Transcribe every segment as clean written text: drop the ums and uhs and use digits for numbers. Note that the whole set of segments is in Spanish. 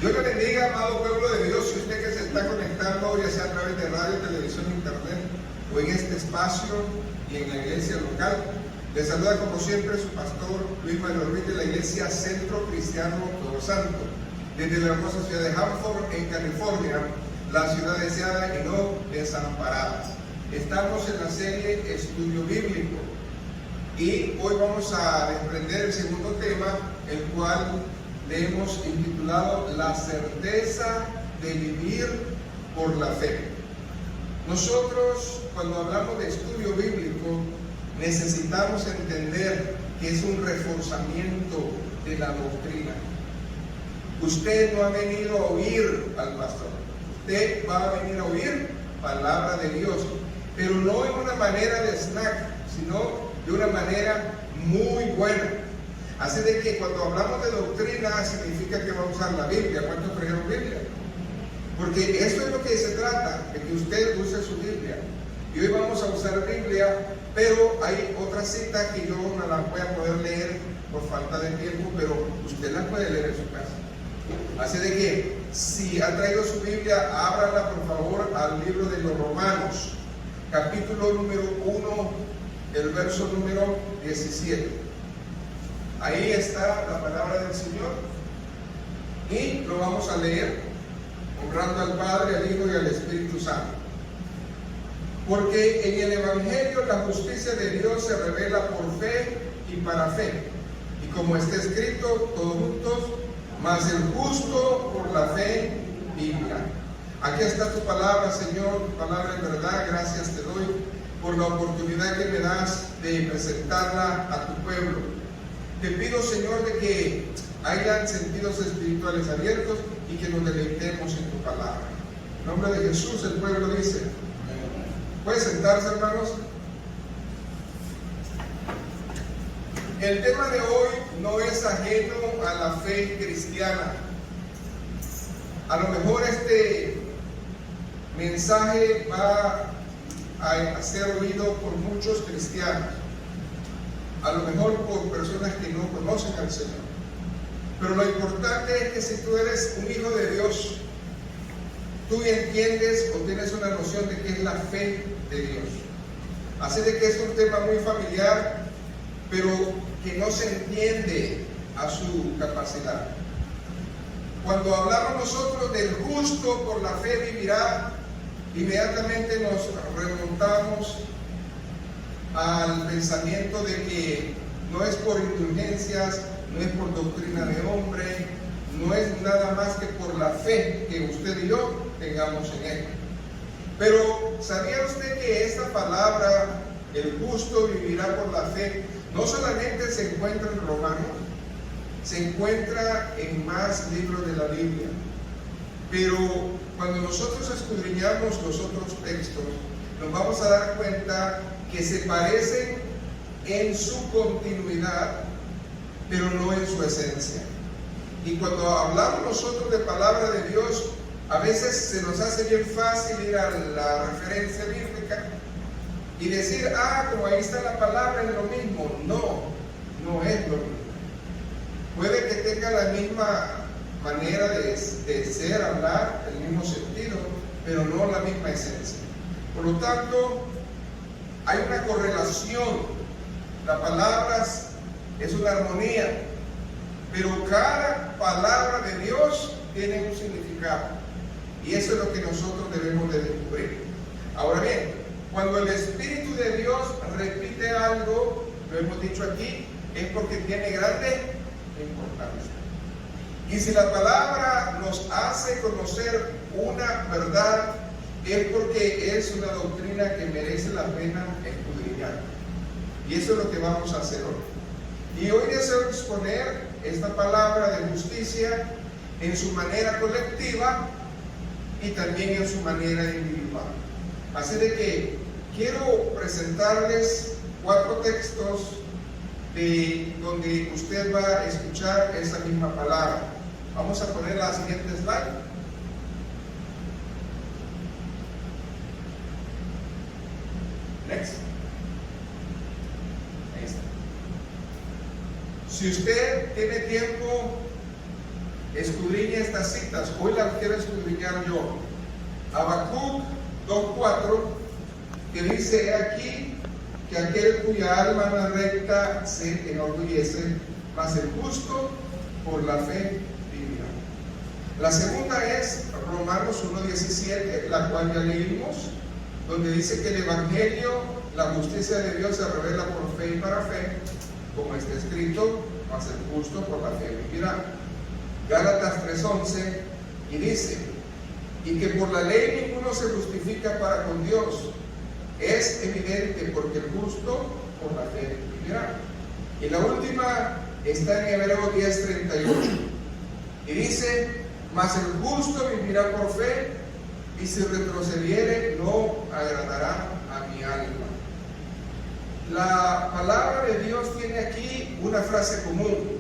Dios le bendiga, amado pueblo de Dios, y usted que se está conectando, ya sea a través de radio, televisión, internet, o en este espacio y en la iglesia local. Le saluda como siempre su pastor Luis Manuel Ruiz de la iglesia Centro Cristiano Todo Santo, desde la hermosa ciudad de Hanford, en California, la ciudad deseada y no desamparada. Estamos en la serie Estudio Bíblico y hoy vamos a desprender el segundo tema, el cual le hemos intitulado La certeza de vivir por la fe. Nosotros, cuando hablamos de estudio bíblico, necesitamos entender que es un reforzamiento de la doctrina. Usted no ha venido a oír al pastor, usted va a venir a oír palabra de Dios, pero no en una manera de snack, sino de una manera muy buena. Así de que cuando hablamos de doctrina significa que vamos a usar la Biblia. ¿Cuántos trajeron Biblia? Porque eso es lo que se trata, de que usted use su Biblia. Y hoy vamos a usar Biblia, pero hay otra cita que yo no la voy a poder leer por falta de tiempo, pero usted la puede leer en su casa. Así de que si ha traído su Biblia, ábrala por favor al libro de los Romanos, capítulo número 1, el verso número 17. Ahí está la palabra del Señor y lo vamos a leer honrando al Padre, al Hijo y al Espíritu Santo. Porque en el Evangelio la justicia de Dios se revela por fe y para fe. Y como está escrito, todos juntos, mas el justo por la fe vivirá. Aquí está tu palabra, Señor, tu palabra en verdad. Gracias te doy por la oportunidad que me das de presentarla a tu pueblo. Te pido, Señor, de que hayan sentidos espirituales abiertos y que nos deleitemos en tu palabra. En nombre de Jesús, el pueblo dice. ¿Pueden sentarse, hermanos? El tema de hoy no es ajeno a la fe cristiana. A lo mejor este mensaje va a ser oído por muchos cristianos. A lo mejor por personas que no conocen al Señor. Pero lo importante es que si tú eres un hijo de Dios, tú entiendes o tienes una noción de qué es la fe de Dios. Así de que es un tema muy familiar, pero que no se entiende a su capacidad. Cuando hablamos nosotros del justo por la fe vivirá, inmediatamente nos remontamos al pensamiento de que no es por indulgencias, no es por doctrina de hombre, no es nada más que por la fe que usted y yo tengamos en él. Pero ¿sabía usted que esta palabra, el justo vivirá por la fe, no solamente se encuentra en Romanos, se encuentra en más libros de la Biblia? Pero cuando nosotros escudriñamos los otros textos, nos vamos a dar cuenta que se parecen en su continuidad, pero no en su esencia. Y cuando hablamos nosotros de palabra de Dios, a veces se nos hace bien fácil ir a la referencia bíblica y decir, como ahí está la palabra, es lo mismo. No, no es lo mismo. Puede que tenga la misma manera de ser, hablar, el mismo sentido, pero no la misma esencia. Por lo tanto, hay una correlación. Las palabras es una armonía, pero cada palabra de Dios tiene un significado. Y eso es lo que nosotros debemos de descubrir. Ahora bien, cuando el Espíritu de Dios repite algo, lo hemos dicho aquí, es porque tiene grande importancia. Y si la palabra nos hace conocer una verdad, es porque es una doctrina que merece la pena escudriñar. Y eso es lo que vamos a hacer hoy. Y hoy deseo exponer esta palabra de justicia en su manera colectiva y también en su manera individual. Así de que quiero presentarles 4 textos donde usted va a escuchar esa misma palabra. Vamos a poner la siguiente slide. Next. Ahí está. Si usted tiene tiempo, escudriñe estas citas. Hoy las quiero escudriñar yo. Habacuc 2:4, que dice: he aquí que aquel cuya alma no es recta se enorgullece, mas el justo por la fe vivirá. La segunda es Romanos 1:17, la cual ya leímos, donde dice que el Evangelio, la justicia de Dios, se revela por fe y para fe, como está escrito: mas el justo por la fe vivirá. Gálatas 3:11, y dice: y que por la ley ninguno se justifica para con Dios. Es evidente, porque el justo por la fe vivirá. Y la última está en Hebreos 10:38, y dice: mas el justo vivirá por fe, y si retrocediere no agradará a mi alma. La palabra de Dios tiene aquí una frase común: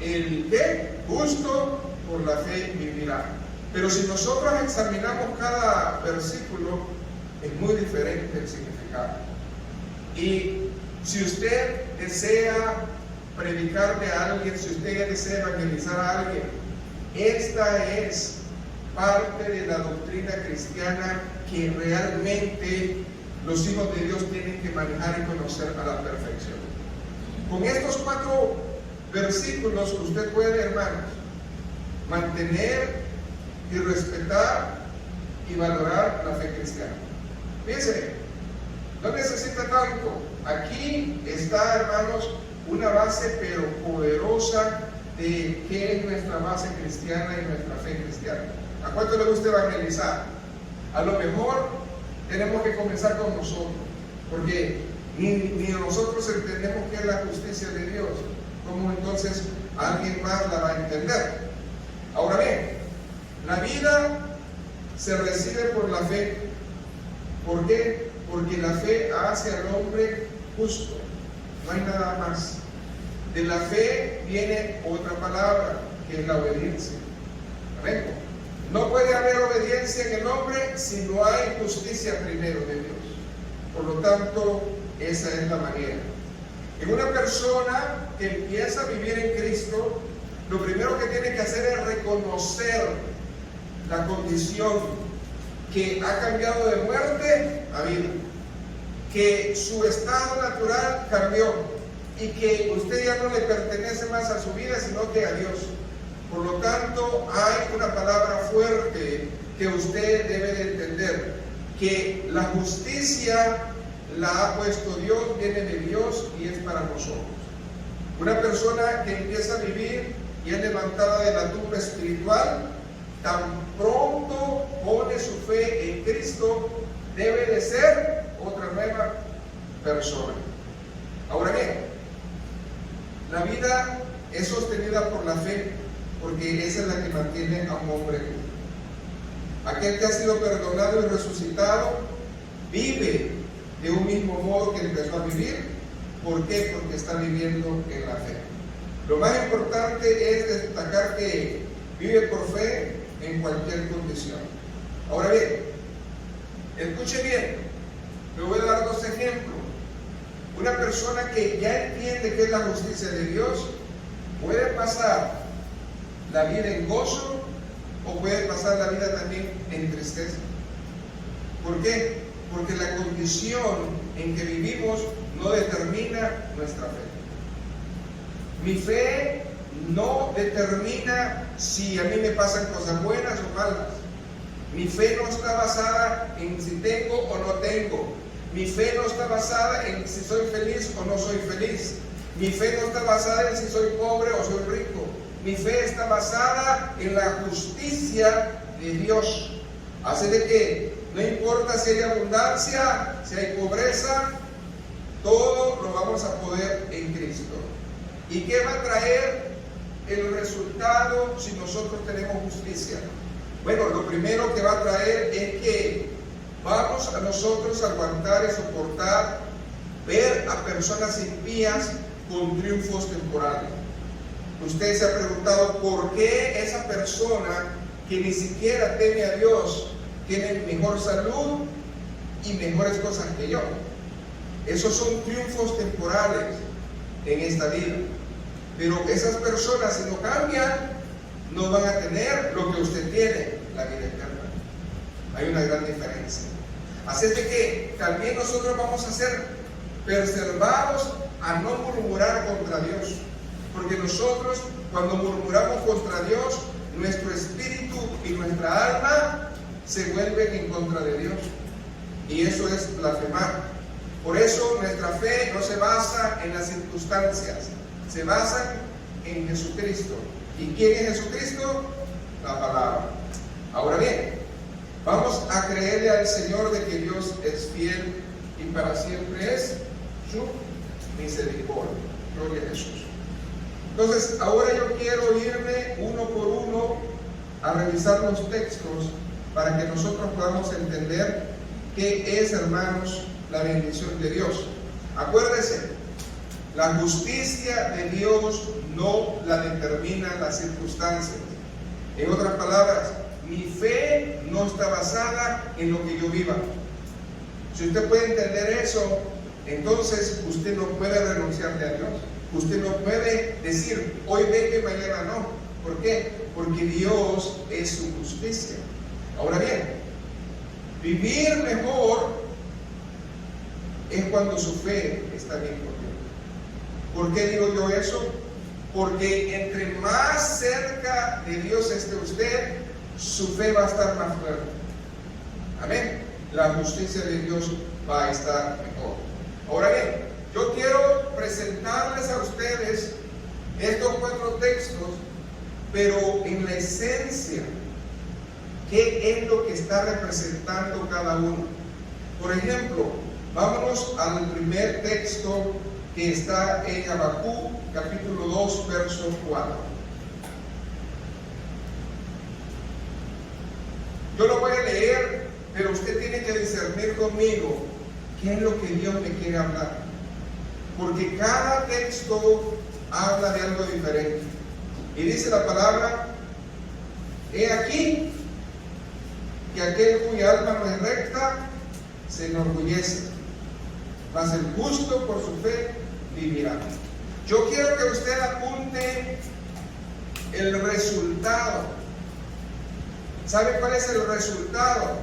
el que justo por la fe vivirá. Pero si nosotros examinamos cada versículo, es muy diferente el significado. Y si usted desea predicarle a alguien, si usted desea evangelizar a alguien, esta es parte de la doctrina cristiana que realmente los hijos de Dios tienen que manejar y conocer a la perfección. Con estos 4 versículos usted puede, hermanos, mantener y respetar y valorar la fe cristiana. Fíjense, no necesita tanto. Aquí está, hermanos, una base pero poderosa de qué es nuestra base cristiana y nuestra fe cristiana. ¿A cuánto le gusta evangelizar? A lo mejor tenemos que comenzar con nosotros, porque ni nosotros entendemos qué es la justicia de Dios. ¿Cómo entonces alguien más la va a entender? Ahora bien, la vida se recibe por la fe. ¿Por qué? Porque la fe hace al hombre justo. No hay nada más. De la fe viene otra palabra, que es la obediencia. ¿Amén? No puede haber obediencia en el hombre si no hay justicia primero de Dios. Por lo tanto, esa es la manera. En una persona que empieza a vivir en Cristo, lo primero que tiene que hacer es reconocer la condición que ha cambiado de muerte a vida, que su estado natural cambió y que usted ya no le pertenece más a su vida, sino que a Dios. Por lo tanto, hay una palabra fuerte que usted debe de entender, que la justicia la ha puesto Dios, viene de Dios y es para nosotros. Una persona que empieza a vivir y es levantada de la tumba espiritual, tan pronto pone su fe en Cristo, debe de ser otra nueva persona. Ahora bien, la vida es sostenida por la fe, porque esa es la que mantiene a un hombre vivo. Aquel que ha sido perdonado y resucitado vive de un mismo modo que empezó a vivir. ¿Por qué? Porque está viviendo en la fe. Lo más importante es destacar que vive por fe en cualquier condición. Ahora bien, escuche bien, le voy a dar 2 ejemplos. Una persona que ya entiende qué es la justicia de Dios puede pasar la vida en gozo o puede pasar la vida también en tristeza. ¿Por qué? Porque la condición en que vivimos no determina nuestra fe. Mi fe no determina si a mí me pasan cosas buenas o malas. Mi fe no está basada en si tengo o no tengo. Mi fe no está basada en si soy feliz o no soy feliz. Mi fe no está basada en si soy pobre o soy rico. Mi fe está basada en la justicia de Dios. Así de que no importa si hay abundancia, si hay pobreza, todo lo vamos a poder en Cristo. ¿Y qué va a traer el resultado si nosotros tenemos justicia? Bueno, lo primero que va a traer es que vamos a nosotros a aguantar y soportar ver a personas impías con triunfos temporales. Usted se ha preguntado por qué esa persona que ni siquiera teme a Dios tiene mejor salud y mejores cosas que yo. Esos son triunfos temporales en esta vida. Pero esas personas, si no cambian, no van a tener lo que usted tiene, la vida eterna. Hay una gran diferencia. Así es de que también nosotros vamos a ser preservados a no murmurar contra Dios. Porque nosotros, cuando murmuramos contra Dios, nuestro espíritu y nuestra alma se vuelven en contra de Dios. Y eso es blasfemar. Por eso nuestra fe no se basa en las circunstancias, se basa en Jesucristo. ¿Y quién es Jesucristo? La palabra. Ahora bien, vamos a creerle al Señor de que Dios es fiel y para siempre es su misericordia. Gloria a Jesús. Entonces, ahora yo quiero irme uno por uno a revisar los textos para que nosotros podamos entender qué es, hermanos, la bendición de Dios. Acuérdense, la justicia de Dios no la determinan las circunstancias. En otras palabras, mi fe no está basada en lo que yo viva. Si usted puede entender eso, entonces usted no puede renunciarle a Dios. Usted no puede decir, hoy vengo y mañana no. ¿Por qué? Porque Dios es su justicia. Ahora bien, vivir mejor es cuando su fe está bien con Dios. ¿Por qué digo yo eso? Porque entre más cerca de Dios esté usted, su fe va a estar más fuerte. Amén. La justicia de Dios va a estar mejor. Ahora bien, yo quiero presentarles a ustedes estos 4 textos, pero en la esencia, ¿qué es lo que está representando cada uno? Por ejemplo, vámonos al primer texto que está en Habacuc, capítulo 2, verso 4. Yo lo voy a leer, pero usted tiene que discernir conmigo qué es lo que Dios me quiere hablar. Porque cada texto habla de algo diferente. Y dice la palabra, he aquí que aquel cuya alma no es recta se enorgullece, mas el justo por su fe vivirá. Yo quiero que usted apunte el resultado. ¿Sabe cuál es el resultado?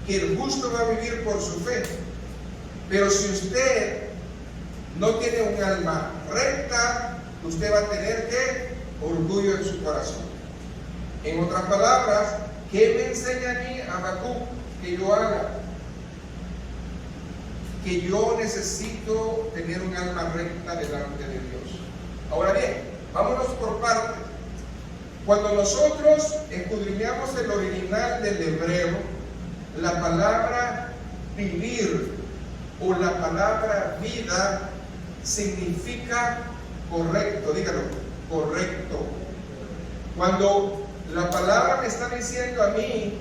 Que el justo va a vivir por su fe. Pero si usted no tiene un alma recta, usted va a tener orgullo en su corazón. En otras palabras, ¿qué me enseña a mí Habacuc que yo haga? Que yo necesito tener un alma recta delante de Dios. Ahora bien, vámonos por partes. Cuando nosotros escudriñamos el original del hebreo, la palabra vivir o la palabra vida significa correcto. Dígalo, correcto. Cuando la palabra me está diciendo a mí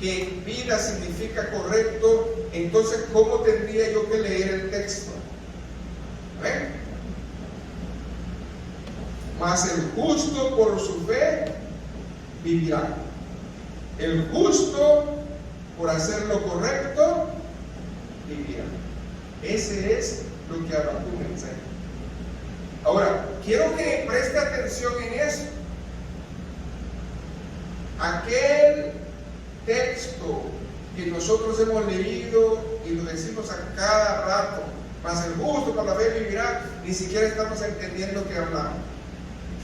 que vida significa correcto, entonces ¿cómo tendría yo que leer el texto? ¿Ven? Mas el justo por su fe vivirá. El justo por hacer lo correcto vivirá. Ese es lo que Habacuc me enseña. Ahora, quiero que preste atención en eso. Aquel texto que nosotros hemos leído y lo decimos a cada rato, mas el justo por la fe vivirá, ni siquiera estamos entendiendo qué hablamos.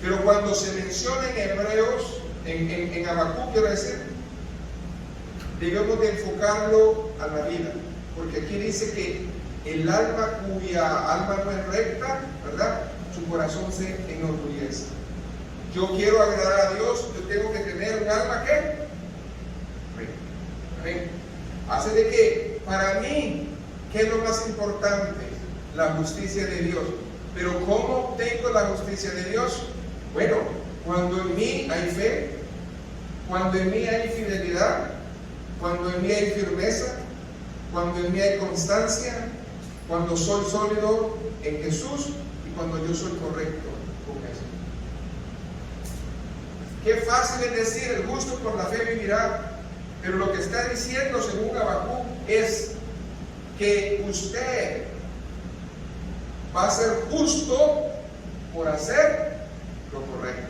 Pero cuando se menciona en Hebreos, en Habacuc, quiero decir, debemos de enfocarlo a la vida, porque aquí dice que el alma cuya alma no es recta, ¿verdad?, su corazón se enorgullece. Yo quiero agradar a Dios, yo tengo que tener un alma que recta. Amén. Hace de que para mí, ¿qué es lo más importante? La justicia de Dios. Pero ¿cómo obtengo la justicia de Dios? Bueno, cuando en mí hay fe, cuando en mí hay fidelidad, cuando en mí hay firmeza, cuando en mí hay constancia, cuando soy sólido en Jesús y cuando yo soy correcto con eso. Qué fácil es decir, el justo por la fe vivirá, pero lo que está diciendo según Habacuc es que usted va a ser justo por hacer lo correcto.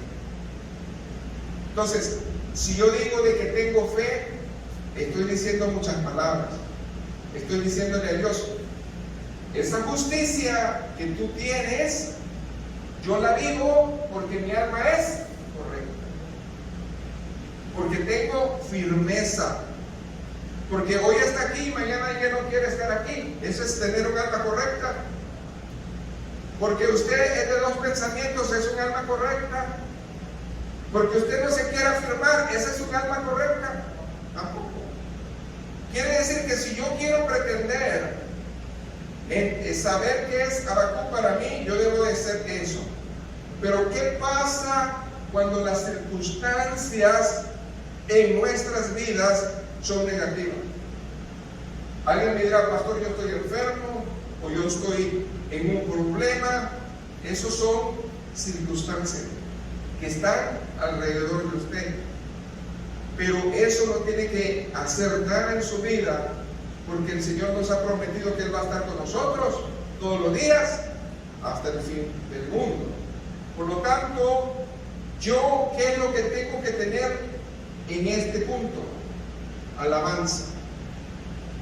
Entonces, si yo digo de que tengo fe, estoy diciendo muchas palabras. Estoy diciéndole a Dios, esa justicia que tú tienes, yo la vivo porque mi alma es correcta. Porque tengo firmeza. Porque hoy está aquí y mañana ya no quiere estar aquí. Eso es tener un alma correcta. Porque usted es de los pensamientos, es un alma correcta. Porque usted no se quiere afirmar, esa es un alma correcta. Tampoco. Quiere decir que si yo quiero pretender saber qué es Habacuc para mí, yo debo de ser eso. Pero ¿qué pasa cuando las circunstancias en nuestras vidas son negativas? Alguien me dirá, pastor, yo estoy enfermo o yo estoy en un problema. Esos son circunstancias que están alrededor de usted. Pero eso no tiene que hacer nada en su vida, porque el Señor nos ha prometido que Él va a estar con nosotros todos los días hasta el fin del mundo. Por lo tanto, yo, ¿qué es lo que tengo que tener en este punto? Alabanza.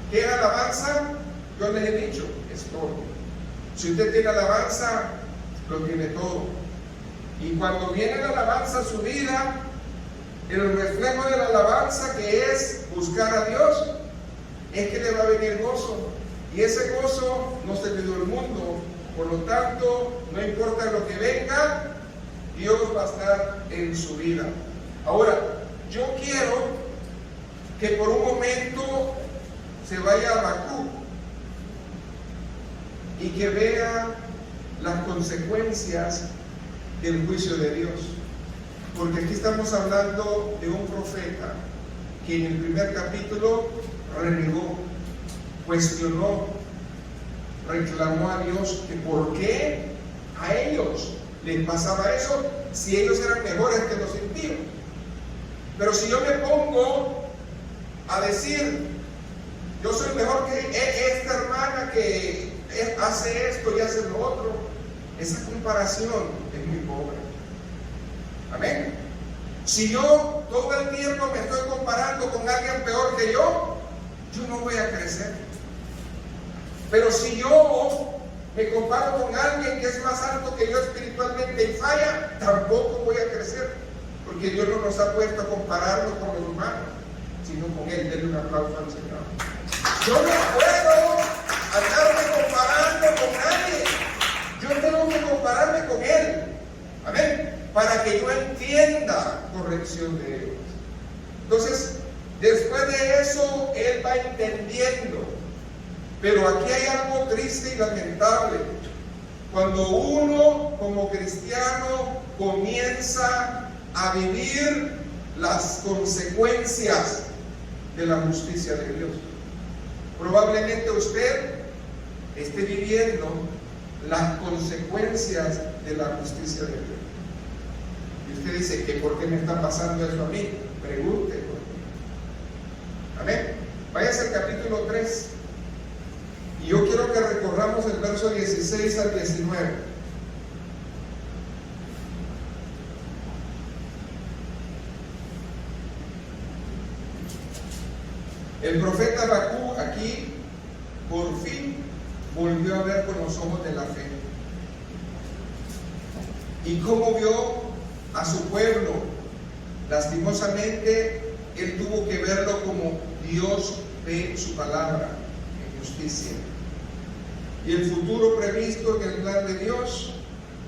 ¿Qué es alabanza? Yo les he dicho, es todo. Si usted tiene alabanza, lo tiene todo. Y cuando viene la alabanza a su vida, el reflejo de la alabanza, que es buscar a Dios, es que le va a venir gozo. Y ese gozo no se le dio el mundo. Por lo tanto, no importa lo que venga, Dios va a estar en su vida. Ahora, yo quiero que por un momento se vaya a Habacuc y que vea las consecuencias del juicio de Dios. Porque aquí estamos hablando de un profeta que en el primer capítulo renegó, cuestionó, reclamó a Dios que por qué a ellos les pasaba eso si ellos eran mejores que los impíos. Pero si yo me pongo a decir, yo soy mejor que esta hermana que hace esto y hace lo otro, esa comparación es muy pobre. Amén. Si yo todo el tiempo me estoy comparando con alguien peor que yo no voy a crecer. Pero si yo me comparo con alguien que es más alto que yo espiritualmente y falla, tampoco voy a crecer. Porque Dios no nos ha puesto a compararnos con los humanos, sino con Él. Denle un aplauso al Señor. Yo no puedo andarme comparando con nadie. Yo tengo que compararme con Él. Amén. Para que yo entienda corrección de ellos. Entonces, después de eso, Él va entendiendo. Pero aquí hay algo triste y lamentable. Cuando uno, como cristiano, comienza a vivir las consecuencias de la justicia de Dios. Probablemente usted esté viviendo las consecuencias de la justicia de Dios. Y usted dice, ¿que por qué me está pasando eso a mí? Pregunte por qué. Amén. Váyase al capítulo 3. Y yo quiero que recorramos el verso 16 al 19. El profeta Habacuc aquí, por fin, volvió a ver con los ojos de la fe. Y cómo vio a su pueblo. Lastimosamente, él tuvo que verlo como Dios ve su palabra, en justicia. Y el futuro previsto en el plan de Dios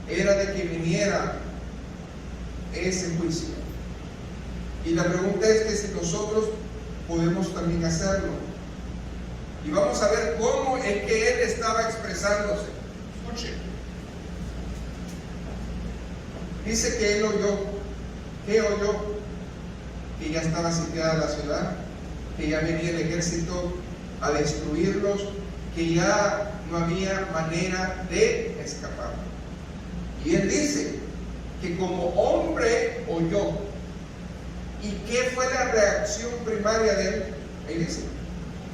era de que viniera ese juicio. Y la pregunta es que si nosotros podemos también hacerlo. Y vamos a ver cómo es que él estaba expresándose. Escuche. Dice que él oyó. ¿Qué oyó? Que ya estaba sitiada la ciudad, que ya venía el ejército a destruirlos, que ya no había manera de escapar. Y él dice que como hombre oyó. ¿Y qué fue la reacción primaria de él? Ahí dice,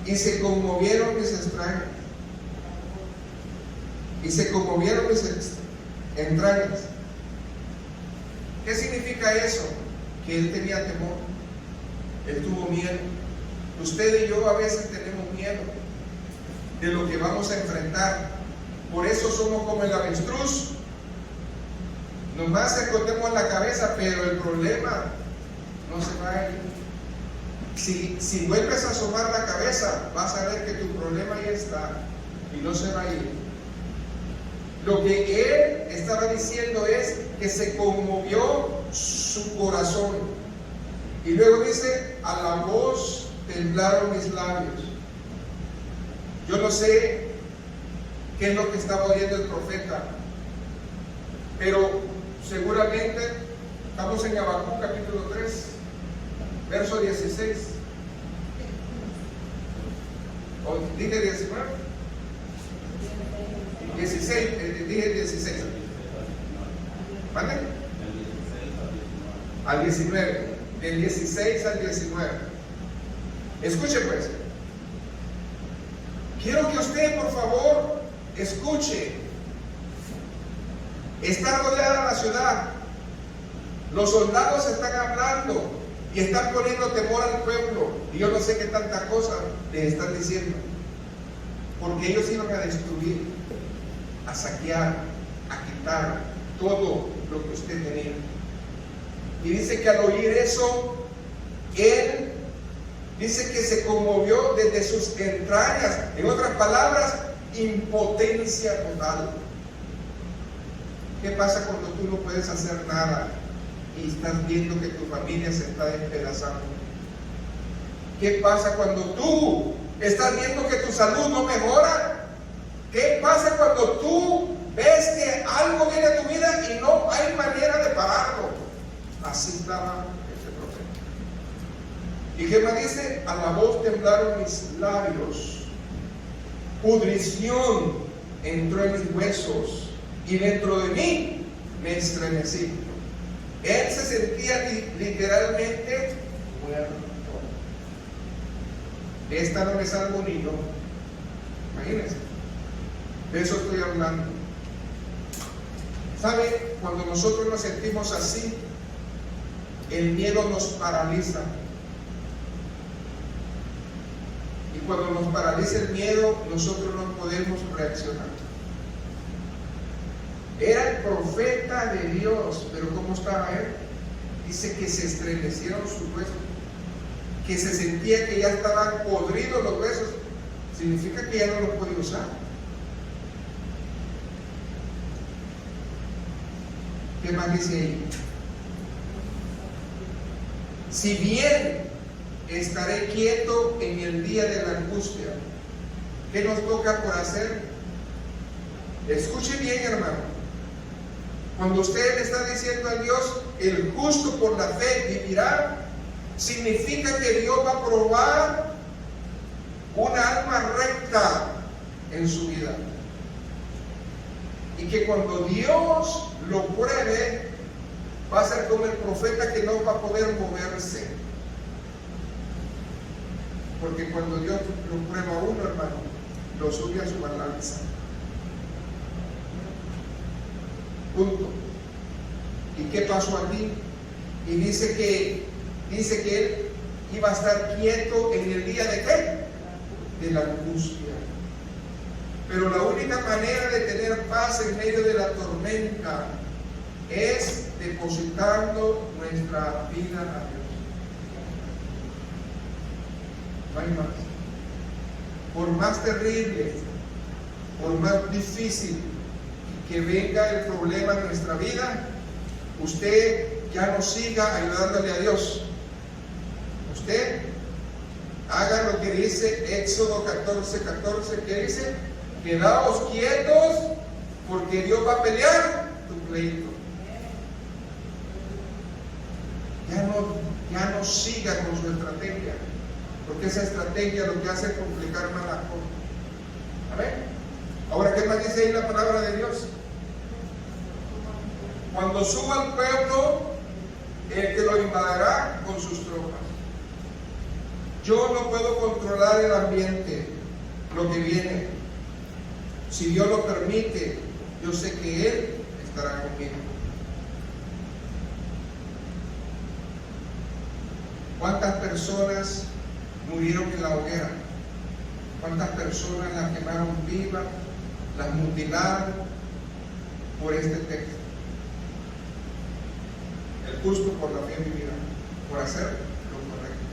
y se conmovieron mis extraños. Y se conmovieron mis entrañas. ¿Qué significa eso? que él tenía temor, él tuvo miedo. Usted y yo a veces tenemos miedo de lo que vamos a enfrentar. Por eso somos como el avestruz. Nomás escondemos la cabeza, pero el problema no se va a ir. Si vuelves a asomar la cabeza, vas a ver que tu problema ya está y no se va a ir. Lo que él estaba diciendo es que se conmovió su corazón. Y luego dice, a la voz temblaron mis labios. Yo no sé qué es lo que estaba oyendo el profeta, pero seguramente estamos en Habacuc capítulo 3, verso 16. ¿O dije 19? 16, dije 16. ¿Vale? Al 19. Del 16 al 19. Escuche pues. Quiero que usted, por favor, escuche. Está rodeada la ciudad. Los soldados están hablando y están poniendo temor al pueblo. Y yo no sé qué tantas cosas les están diciendo. Porque ellos iban a destruir, a saquear, a quitar todo lo que usted tenía. Y dice que al oír eso, él dice que se conmovió desde sus entrañas. En otras palabras, impotencia total. ¿Qué pasa cuando tú no puedes hacer nada y estás viendo que tu familia se está despedazando? ¿Qué pasa cuando tú estás viendo que tu salud no mejora? ¿Qué pasa cuando tú ves que algo viene a tu vida y no hay manera de pararlo? Así estaba este profeta. ¿Y qué me dice? A la voz temblaron mis labios, pudrición entró en mis huesos y dentro de mí me estremecí. Él se sentía literalmente muerto. Esta no es algo bonito. Imagínense. De eso estoy hablando. ¿Sabe? Cuando nosotros nos sentimos así, el miedo nos paraliza. Y cuando nos paraliza el miedo, nosotros no podemos reaccionar. Era el profeta de Dios, pero ¿cómo estaba él? Dice que se estremecieron sus huesos, que se sentía que ya estaban podridos los huesos. Significa que ya no los podía usar. ¿Qué más dice ahí? Si bien estaré quieto en el día de la angustia, ¿qué nos toca por hacer? Escuche bien, hermano. Cuando usted le está diciendo a Dios, el justo por la fe vivirá, significa que Dios va a probar una alma recta en su vida. Y que cuando Dios lo pruebe, va a ser como el profeta que no va a poder moverse. Porque cuando Dios lo prueba a uno, hermano, lo sube a su balanza. Punto. ¿Y qué pasó aquí? Y dice que él iba a estar quieto en el día de ¿qué? De la angustia. Pero la única manera de tener paz en medio de la tormenta es depositando nuestra vida a Dios. No hay más. Por más terrible, por más difícil que venga el problema en nuestra vida, usted ya no siga ayudándole a Dios. Usted haga lo que dice Éxodo 14:14, que dice: quedaos quietos porque Dios va a pelear tu pleito. Ya no siga con su estrategia, porque esa estrategia lo que hace es complicar más las cosas. Amén. Ahora, ¿qué más dice ahí la palabra de Dios? Cuando suba el pueblo, el que lo invadirá con sus tropas. Yo no puedo controlar el ambiente, lo que viene. Si Dios lo permite, yo sé que Él estará conmigo. ¿Cuántas personas murieron en la hoguera? ¿Cuántas personas las quemaron vivas, las mutilaron por este texto? El justo por la fe vivirá, por hacer lo correcto.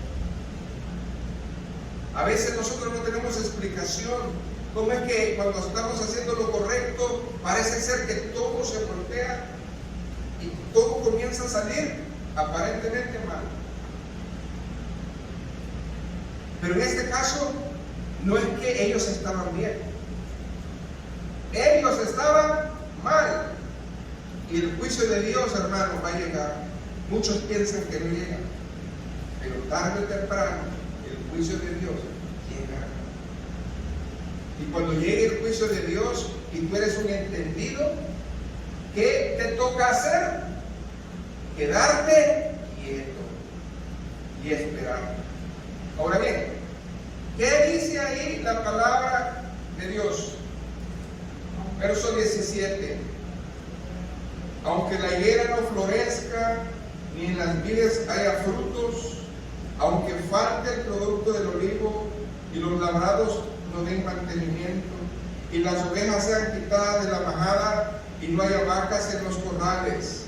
A veces nosotros no tenemos explicación. ¿Cómo es que cuando estamos haciendo lo correcto parece ser que todo se voltea y todo comienza a salir aparentemente mal? Pero en este caso no es que ellos estaban bien, ellos estaban mal, y el juicio de Dios, hermano, va a llegar. Muchos piensan que no llega, pero tarde o temprano el juicio de Dios llega. Y cuando llegue el juicio de Dios y tú eres un entendido, ¿qué te toca hacer? Quedarte quieto y esperar. Ahora bien, ¿qué dice ahí la palabra de Dios? Verso 17. Aunque la higuera no florezca, ni en las vides haya frutos, aunque falte el producto del olivo y los labrados no den mantenimiento, y las ovejas sean quitadas de la majada y no haya vacas en los corrales,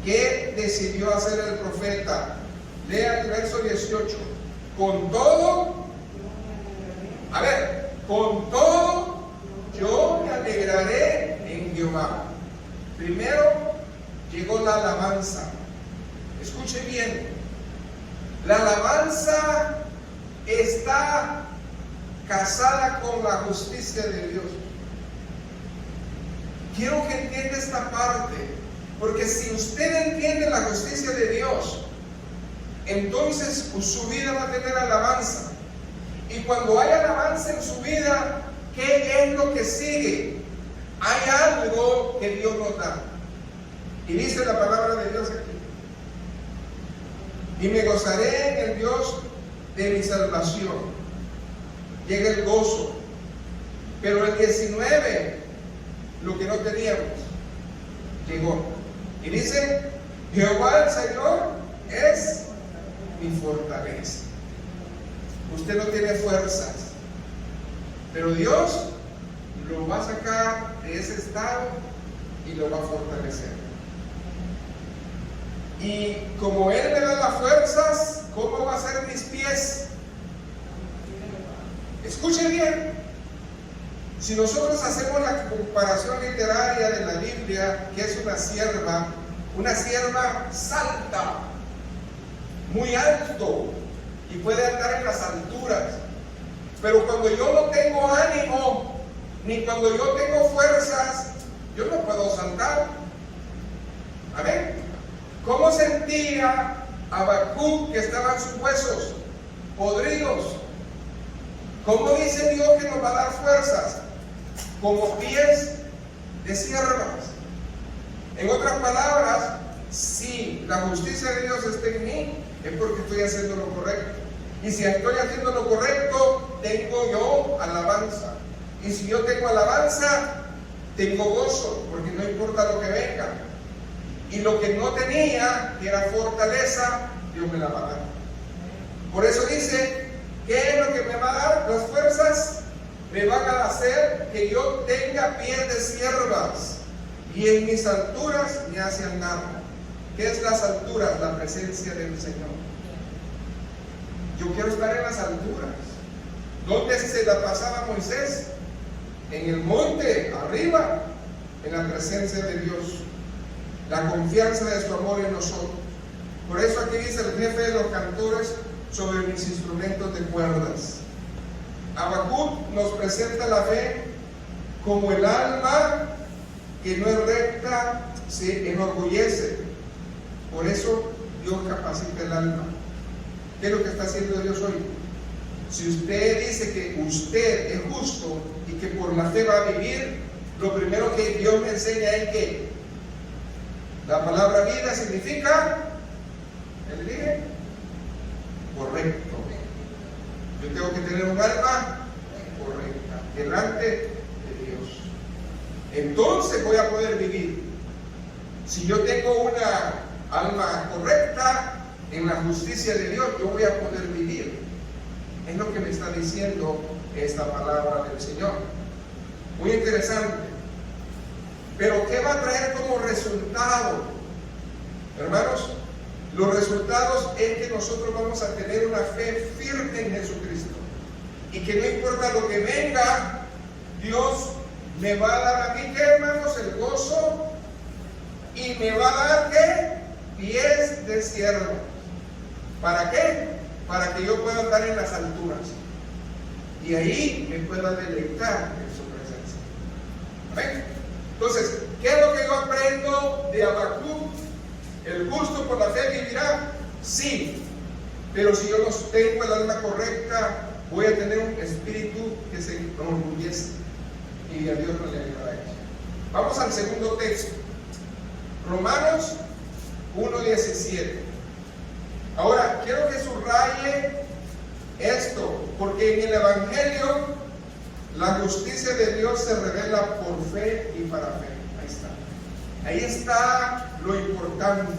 ¿qué decidió hacer el profeta? Lea el verso 18. Con todo, a ver, con todo yo me alegraré en Jehová. Primero llegó la alabanza. Escuche bien, la alabanza está casada con la justicia de Dios. Quiero que entienda esta parte, porque si usted entiende la justicia de Dios, entonces su vida va a tener alabanza. Y cuando hay alabanza en su vida, ¿qué es lo que sigue? Hay algo que Dios nos da. Y dice la palabra de Dios aquí: y me gozaré en el Dios de mi salvación. Llega el gozo. Pero el 19, lo que no teníamos, llegó. Y dice: Jehová el Señor es mi fortaleza. Usted no tiene fuerzas, pero Dios lo va a sacar de ese estado y lo va a fortalecer. Y como Él me da las fuerzas, ¿cómo va a ser mis pies? Escuche bien. Si nosotros hacemos la comparación literaria de la Biblia, que es una sierva salta muy alto y puede andar en las alturas. Pero cuando yo no tengo ánimo, ni cuando yo tengo fuerzas, yo no puedo saltar. Amén. ¿Cómo sentía Habacuc que estaban sus huesos podridos? ¿Cómo dice Dios que nos va a dar fuerzas? Como pies de siervas. En otras palabras, si la justicia de Dios está en mí, es porque estoy haciendo lo correcto. Y si estoy haciendo lo correcto, tengo yo alabanza. Y si yo tengo alabanza, tengo gozo, porque no importa lo que venga. Y lo que no tenía, que era fortaleza, Dios me la va a dar. Por eso dice: ¿qué es lo que me va a dar? Las fuerzas me van a hacer que yo tenga pies de siervas, y en mis alturas me hace andar. ¿Qué es las alturas? La presencia del Señor. Yo quiero estar en las alturas. ¿Dónde se la pasaba Moisés? En el monte, arriba, en la presencia de Dios. La confianza de su amor en nosotros. Por eso aquí dice el jefe de los cantores: sobre mis instrumentos de cuerdas. Habacuc nos presenta la fe como el alma que no es recta se enorgullece. Por eso Dios capacita el alma. ¿Qué es lo que está haciendo Dios hoy? Si usted dice que usted es justo y que por la fe va a vivir, lo primero que Dios me enseña es que la palabra vida significa, ¿él dice? Correcto. Yo tengo que tener un alma correcta delante de Dios. Entonces voy a poder vivir. Si yo tengo una alma correcta, en la justicia de Dios, yo voy a poder vivir. Es lo que me está diciendo esta palabra del Señor. Muy interesante. Pero ¿qué va a traer como resultado? Hermanos, los resultados es que nosotros vamos a tener una fe firme en Jesucristo. Y que no importa lo que venga, Dios me va a dar a mí, ¿qué, hermanos? El gozo. Y me va a dar, ¿qué? Pies de siervo. ¿Para qué? Para que yo pueda estar en las alturas. Y ahí me pueda deleitar en su presencia. ¿Amén? Entonces, ¿qué es lo que yo aprendo de Habacuc? ¿El justo por la fe vivirá? Sí. Pero si yo no tengo el alma correcta, voy a tener un espíritu que se enorgullece. Y a Dios no le ayuda a eso. Vamos al segundo texto. Romanos 1:17. Ahora, quiero que subraye esto, porque en el Evangelio la justicia de Dios se revela por fe y para fe. Ahí está. Ahí está lo importante.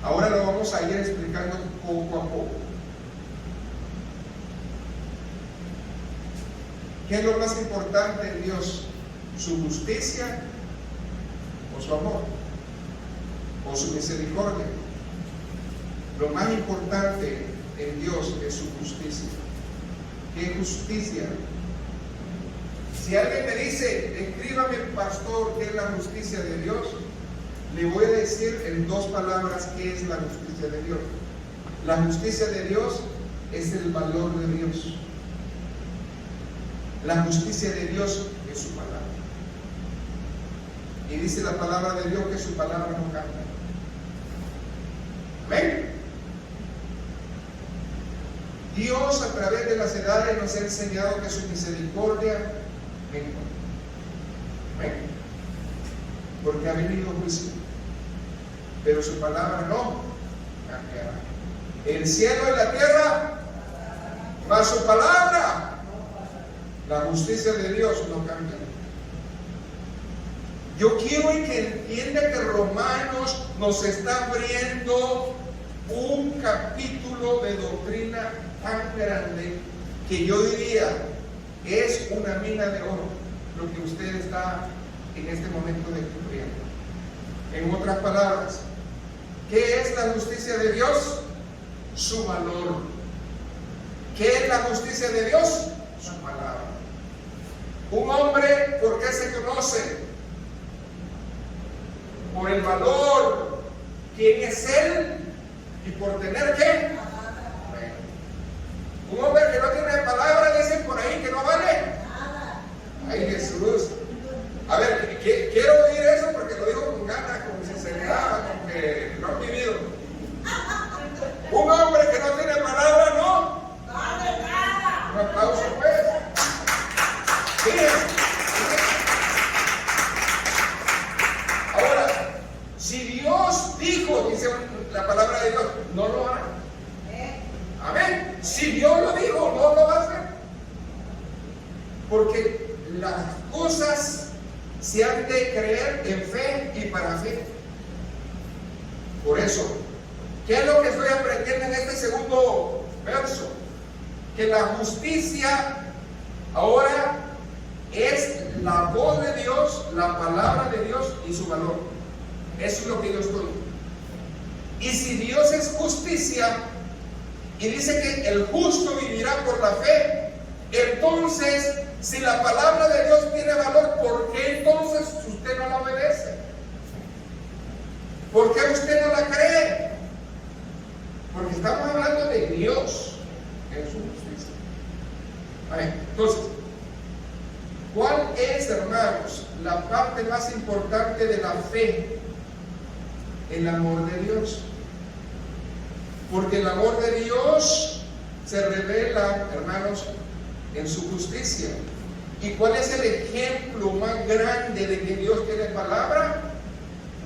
Ahora lo vamos a ir explicando poco a poco. ¿Qué es lo más importante en Dios? ¿Su justicia o su amor? ¿O su misericordia? Lo más importante en Dios es su justicia. ¿Qué justicia? Si alguien me dice, escríbame, pastor, ¿qué es la justicia de Dios? Le voy a decir en dos palabras qué es la justicia de Dios. La justicia de Dios es el valor de Dios. La justicia de Dios es su palabra. Y dice la palabra de Dios que su palabra no cambia. ¿Ven? Dios a través de las edades nos ha enseñado que su misericordia venga. ¿Ven? Porque ha venido juicio. Pero su palabra no cambiará. El cielo y la tierra, mas su palabra, la justicia de Dios no cambia. Yo quiero que entienda que Romanos nos está abriendo un capítulo de doctrina tan grande que yo diría es una mina de oro lo que usted está en este momento descubriendo. En otras palabras, ¿qué es la justicia de Dios? Su valor. ¿Qué es la justicia de Dios? Su palabra. Un hombre, ¿por qué se conoce? Por el valor. ¿Quién es él? Y por tener ¿qué? Un hombre que no tiene palabra, dicen por ahí que no vale. Ay, Jesús. A ver, quiero oír eso porque lo digo con ganas, con sinceridad, con que lo han vivido. Un hombre que no tiene palabra, no vale nada. Un aplauso, pues. Fíjense. Ahora, si Dios dijo, dice la palabra de Dios, no lo hará. Amén. Si Dios lo dijo, no lo va a hacer. Porque las cosas se han de creer en fe y para fe. Por eso, ¿qué es lo que estoy aprendiendo en este segundo verso? Que la justicia ahora es la voz de Dios, la palabra de Dios y su valor. Eso es lo que yo estoy. Y si Dios es justicia y dice que el justo vivirá por la fe, entonces, si la palabra de Dios tiene valor, ¿por qué entonces usted no la obedece? ¿Por qué usted no la cree? Porque estamos hablando de Dios en su justicia. Vale, entonces, ¿cuál es, hermanos, la parte más importante de la fe? El amor de Dios. Porque el amor de Dios se revela, hermanos, en su justicia. ¿Y cuál es el ejemplo más grande de que Dios tiene palabra?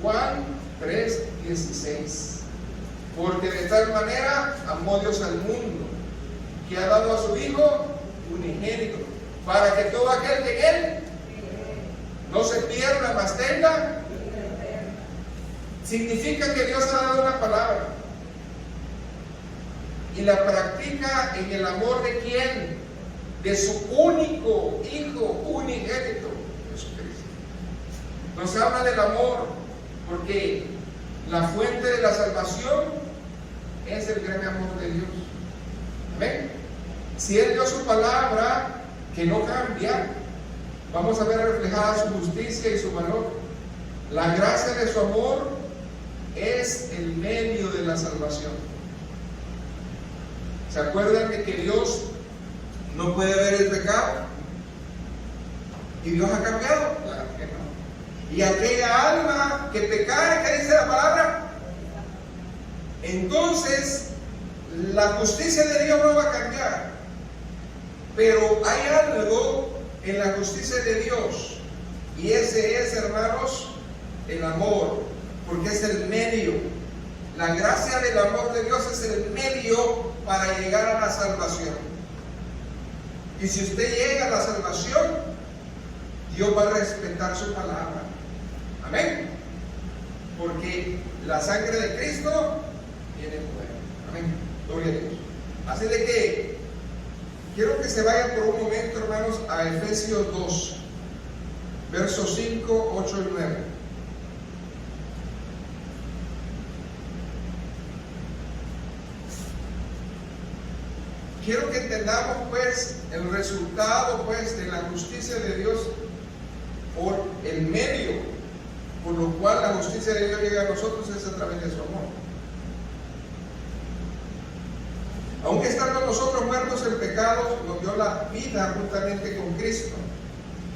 Juan 3:16. Porque de tal manera amó Dios al mundo, que ha dado a su Hijo unigénito, para que todo aquel que en él no se pierda, mas tenga. Significa que Dios ha dado una palabra y la practica en el amor de ¿quién? De su único Hijo unigénito, Jesucristo. Nos habla del amor, porque la fuente de la salvación es el gran amor de Dios. Amén. Si Él dio su palabra, que no cambia, vamos a ver reflejada su justicia y su valor. La gracia de su amor es el medio de la salvación. ¿Se acuerdan de que Dios no puede ver el pecado? ¿Y Dios ha cambiado? Claro que no. Y aquella alma que pecare, ¿qué dice la palabra? Entonces, la justicia de Dios no va a cambiar. Pero hay algo en la justicia de Dios, y ese es, hermanos, el amor, porque es el medio. La gracia del amor de Dios es el medio para llegar a la salvación. Y si usted llega a la salvación, Dios va a respetar su palabra. Amén. Porque la sangre de Cristo tiene poder. Amén. Gloria a Dios. Así de que quiero que se vayan por un momento, hermanos, a Efesios 2, versos 5, 8 y 9. Quiero que entendamos, pues, el resultado, pues, de la justicia de Dios por el medio por lo cual la justicia de Dios llega a nosotros es a través de su amor. Aunque estando nosotros muertos en pecado, nos dio la vida juntamente con Cristo.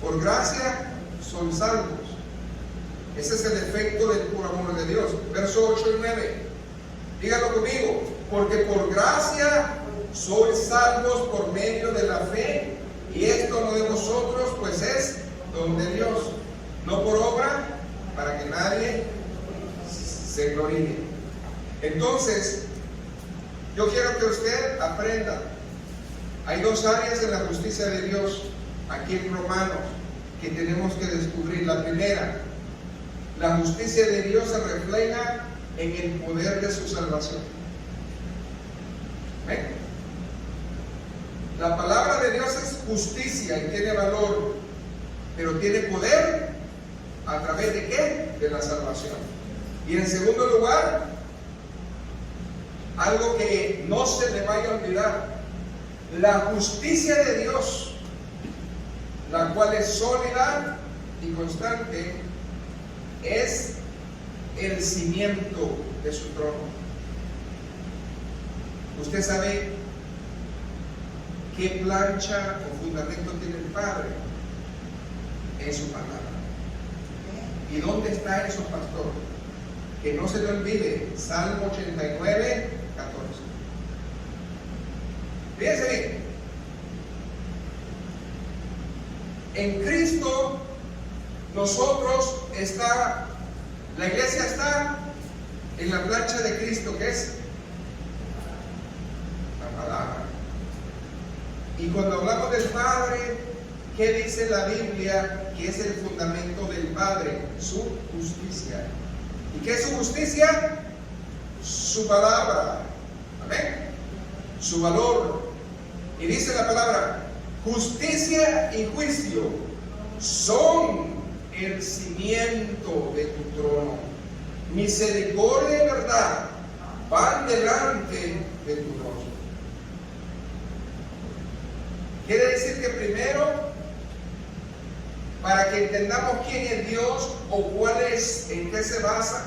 Por gracia son salvos. Ese es el efecto del puro amor de Dios. Verso 8 y 9. Díganlo conmigo. Porque por gracia sois salvos por medio de la fe. Y esto no de vosotros, pues es don de Dios. No por obra, para que nadie se gloríe. Entonces, yo quiero que usted aprenda. Hay dos áreas en la justicia de Dios aquí en Romanos que tenemos que descubrir. La primera, la justicia de Dios se refleja en el poder de su salvación. ¿Ven? La palabra de Dios es justicia y tiene valor, pero tiene poder a través de ¿qué? De la salvación. Y en segundo lugar, algo que no se le vaya a olvidar, la justicia de Dios, la cual es sólida y constante, es el cimiento de su trono. Usted sabe qué plancha o fundamento tiene el Padre en su palabra. ¿Y dónde está eso, pastor? Que no se le olvide, Salmo 89, 14. Fíjense bien. En Cristo, nosotros la iglesia está en la plancha de Cristo, que es la palabra. Y cuando hablamos del Padre, ¿qué dice la Biblia que es el fundamento del Padre? Su justicia. ¿Y qué es su justicia? Su palabra. Amén. Su valor. Y dice la palabra, justicia y juicio son el cimiento de tu trono. Misericordia y verdad van delante de tu rostro. Quiere decir que primero, para que entendamos quién es Dios o cuál es, en qué se basa,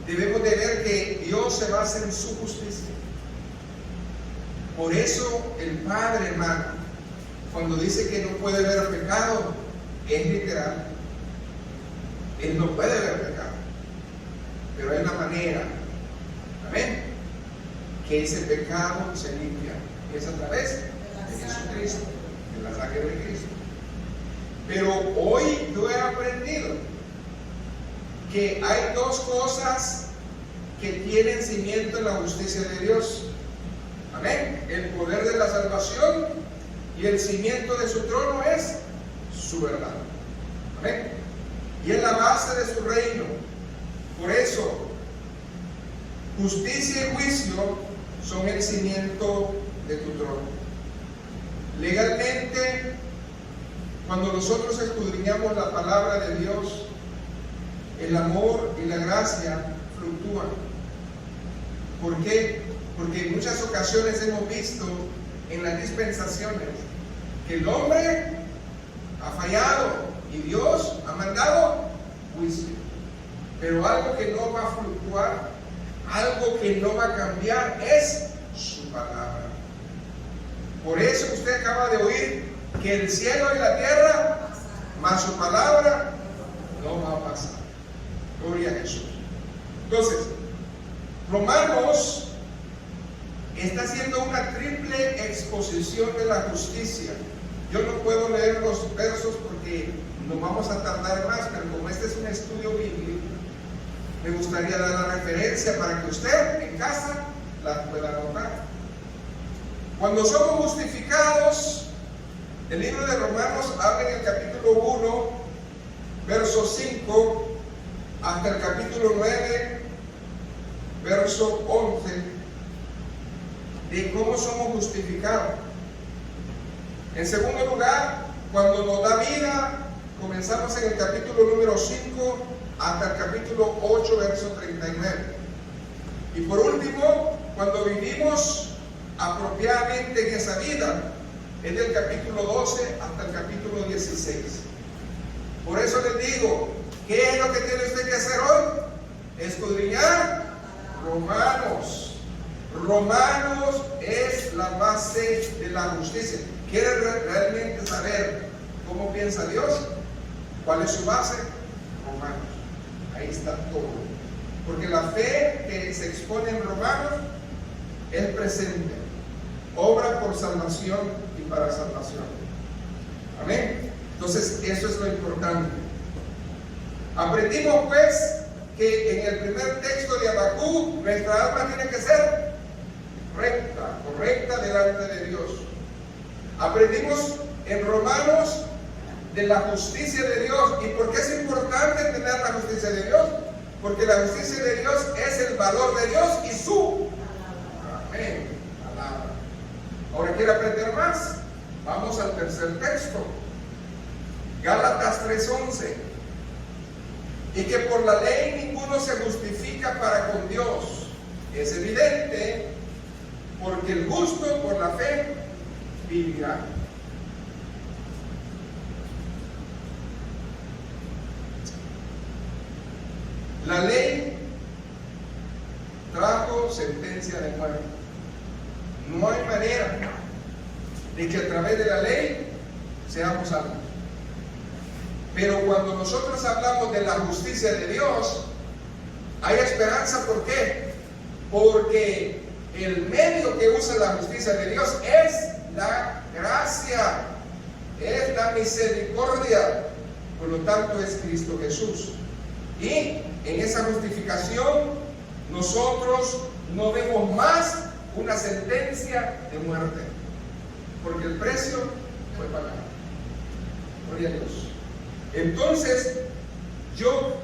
debemos de ver que Dios se basa en su justicia. Por eso el Padre, hermano, cuando dice que no puede ver pecado, es literal. Él no puede ver pecado, pero hay una manera, amén, que ese pecado se limpia, y es a través de Jesucristo, de la sangre de Cristo. Pero hoy yo he aprendido que hay dos cosas que tienen cimiento en la justicia de Dios. Amén. El poder de la salvación y el cimiento de su trono es su verdad. Amén. Y es la base de su reino. Por eso, justicia y juicio son el cimiento de tu trono. Legalmente, cuando nosotros escudriñamos la palabra de Dios, el amor y la gracia fluctúan. ¿Por qué? Porque en muchas ocasiones hemos visto en las dispensaciones que el hombre ha fallado y Dios ha mandado juicio. Pero algo que no va a fluctuar, algo que no va a cambiar es su palabra. Por eso usted acaba de oír que el cielo y la tierra, más su palabra, no va a pasar. Gloria a Jesús. Entonces, Romanos está haciendo una triple exposición de la justicia. Yo no puedo leer los versos porque nos vamos a tardar más, pero como este es un estudio bíblico, me gustaría dar la referencia para que usted en casa la pueda anotar. Cuando somos justificados, el libro de Romanos habla en el capítulo 1, verso 5, hasta el capítulo 9, verso 11, de cómo somos justificados. En segundo lugar, cuando nos da vida, comenzamos en el capítulo número 5 hasta el capítulo 8, verso 39. Y por último, cuando vivimos apropiadamente en esa vida, es del capítulo 12 hasta el capítulo 16. Por eso les digo, ¿qué es lo que tiene usted que hacer hoy? Escudriñar Romanos. Romanos es la base de la justicia. ¿Quiere realmente saber cómo piensa Dios? ¿Cuál es su base? Romanos. Ahí está todo. Porque la fe que se expone en Romanos es presente. Obra por salvación y para salvación. Amén. Entonces, eso es lo importante. Aprendimos pues que en el primer texto de Habacuc, nuestra alma tiene que ser recta, correcta delante de Dios. Aprendimos en Romanos de la justicia de Dios. ¿Y por qué es importante tener la justicia de Dios? Porque la justicia de Dios es el valor de Dios y su amén, palabra. Ahora, ¿quiere aprender más? Vamos al tercer texto, Gálatas 3:11. Y que por la ley ninguno se justifica para con Dios. Es evidente, porque el justo por la fe vivirá. La ley trajo sentencia de muerte. No hay manera de que a través de la ley seamos salvos. Pero cuando nosotros hablamos de la justicia de Dios, hay esperanza. ¿Por qué? Porque el medio que usa la justicia de Dios es la gracia, es la misericordia. Por lo tanto, es Cristo Jesús. Y en esa justificación, nosotros no vemos más una sentencia de muerte, porque el precio fue pagado. Gloria a Dios. Entonces, yo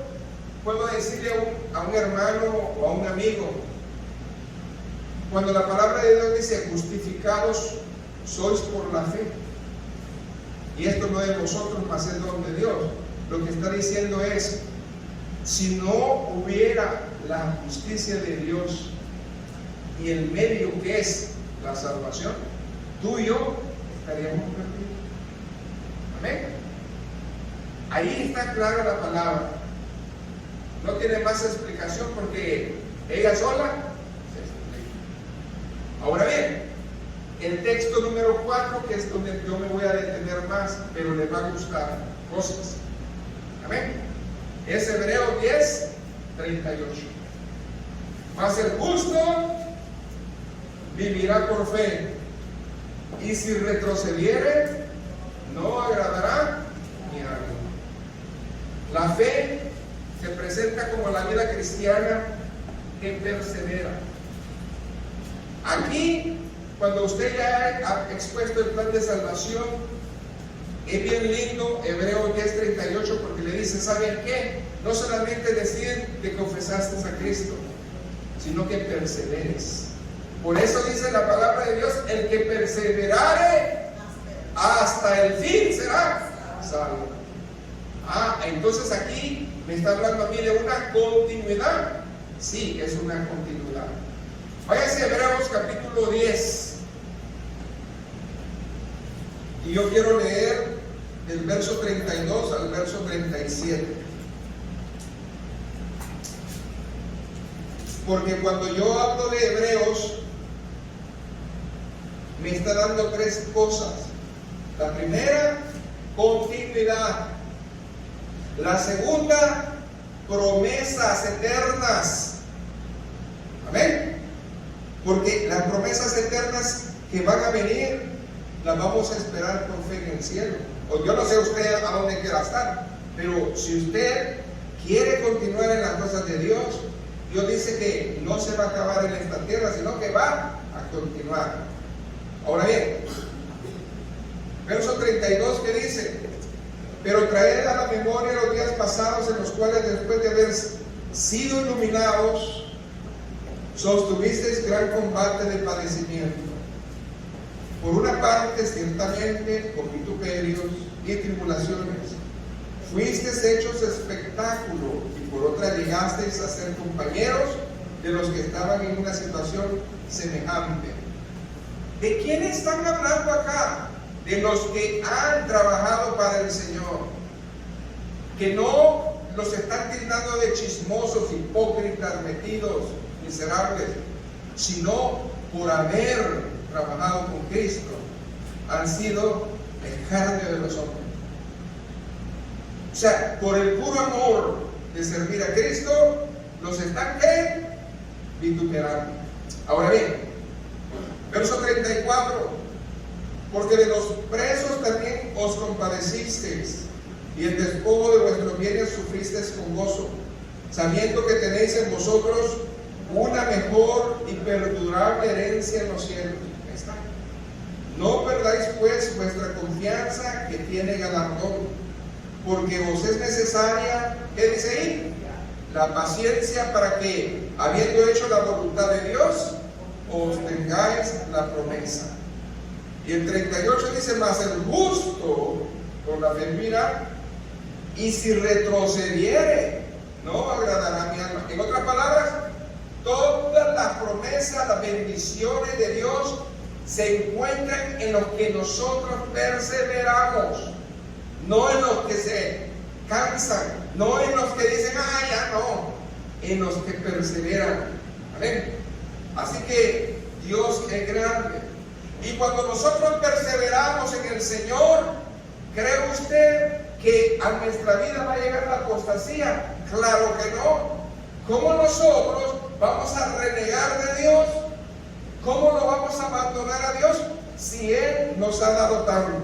puedo decirle a un hermano o a un amigo, cuando la palabra de Dios dice justificados sois por la fe, y esto no es de vosotros, mas es don de Dios, lo que está diciendo es, si no hubiera la justicia de Dios y el medio que es la salvación, tú y yo estaríamos perdidos. Amén. Ahí está clara la palabra. No tiene más explicación porque ella sola se explica. Ahora bien, el texto número 4, que es donde yo me voy a detener más, pero les va a gustar cosas. Amén. Es Hebreos 10:38. Mas el justo vivirá por fe, y si retrocediere, no agradará ni a Dios. La fe se presenta como la vida cristiana que persevera. Aquí cuando usted ya ha expuesto el plan de salvación, es bien lindo Hebreos 10:38, porque le dice, ¿saben qué? No solamente decir que confesaste a Cristo, sino que perseveres. Por eso dice la palabra de Dios, el que perseverare hasta el fin será salvo. Entonces aquí me está hablando a mí de una continuidad. Sí, es una continuidad. Váyase a Hebreos capítulo 10. Y yo quiero leer del verso 32 al verso 37. Porque cuando yo hablo de Hebreos, me está dando tres cosas. La primera, continuidad. La segunda, promesas eternas. Amén. Porque las promesas eternas que van a venir, las vamos a esperar con fe en el cielo. O yo no sé usted a dónde quiera estar, pero si usted quiere continuar en las cosas de Dios, Dios dice que no se va a acabar en esta tierra, sino que va a continuar. Ahora bien, verso 32 que dice, pero traed a la memoria los días pasados en los cuales después de haber sido iluminados, sostuvisteis gran combate de padecimiento. Por una parte, ciertamente, con vituperios y tribulaciones, fuisteis hechos espectáculo, y por otra llegasteis a ser compañeros de los que estaban en una situación semejante. ¿De quién están hablando acá? De los que han trabajado para el Señor, que no los están tildando de chismosos, hipócritas, metidos, miserables, sino por haber trabajado con Cristo, han sido el carne de los hombres. O sea, por el puro amor de servir a Cristo, los están ¿qué? Vituperando. Ahora bien, verso 34, porque de los presos también os compadecisteis, y el despojo de vuestros bienes sufristeis con gozo, sabiendo que tenéis en vosotros una mejor y perdurable herencia en los cielos. Ahí está. No perdáis pues vuestra confianza, que tiene galardón, porque os es necesaria, ¿qué dice ahí? La paciencia, para que, habiendo hecho la voluntad de Dios, os tengáis la promesa. Y el 38 dice, mas el justo con la fe mira, y si retrocediere, no agradará a mi alma. En otras palabras, todas las promesas, las bendiciones de Dios se encuentran en los que nosotros perseveramos, no en los que se cansan, no en los que dicen, ya no, en los que perseveran. Amén. Así que Dios es grande. Y cuando nosotros perseveramos en el Señor, ¿cree usted que a nuestra vida va a llegar la apostasía? Claro que no. ¿Cómo nosotros vamos a renegar de Dios? ¿Cómo lo vamos a abandonar a Dios si Él nos ha dado tanto?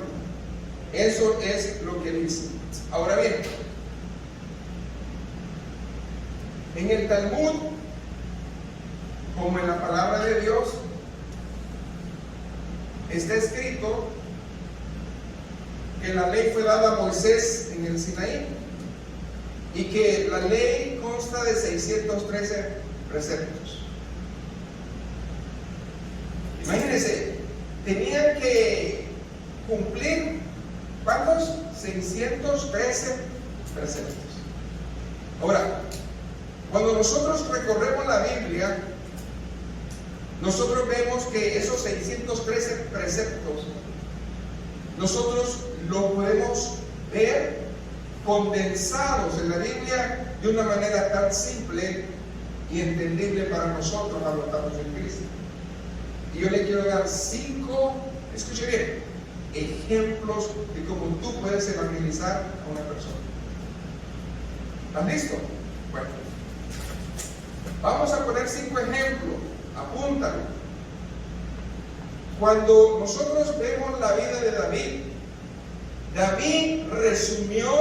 Eso es lo que dice. Ahora bien, en el Talmud, como en la palabra de Dios, está escrito que la ley fue dada a Moisés en el Sinaí y que la ley consta de 613 preceptos. Imagínense, tenían que cumplir ¿cuántos? 613 preceptos. Ahora, cuando nosotros recorremos la Biblia, nosotros vemos que esos 613 preceptos, nosotros los podemos ver condensados en la Biblia de una manera tan simple y entendible para nosotros cuando estamos en Cristo. Y yo le quiero dar 5, escuche bien, ejemplos de cómo tú puedes evangelizar a una persona. ¿Estás listo? Bueno, vamos a poner 5 ejemplos. Apúntalo. Cuando nosotros vemos la vida de David, David resumió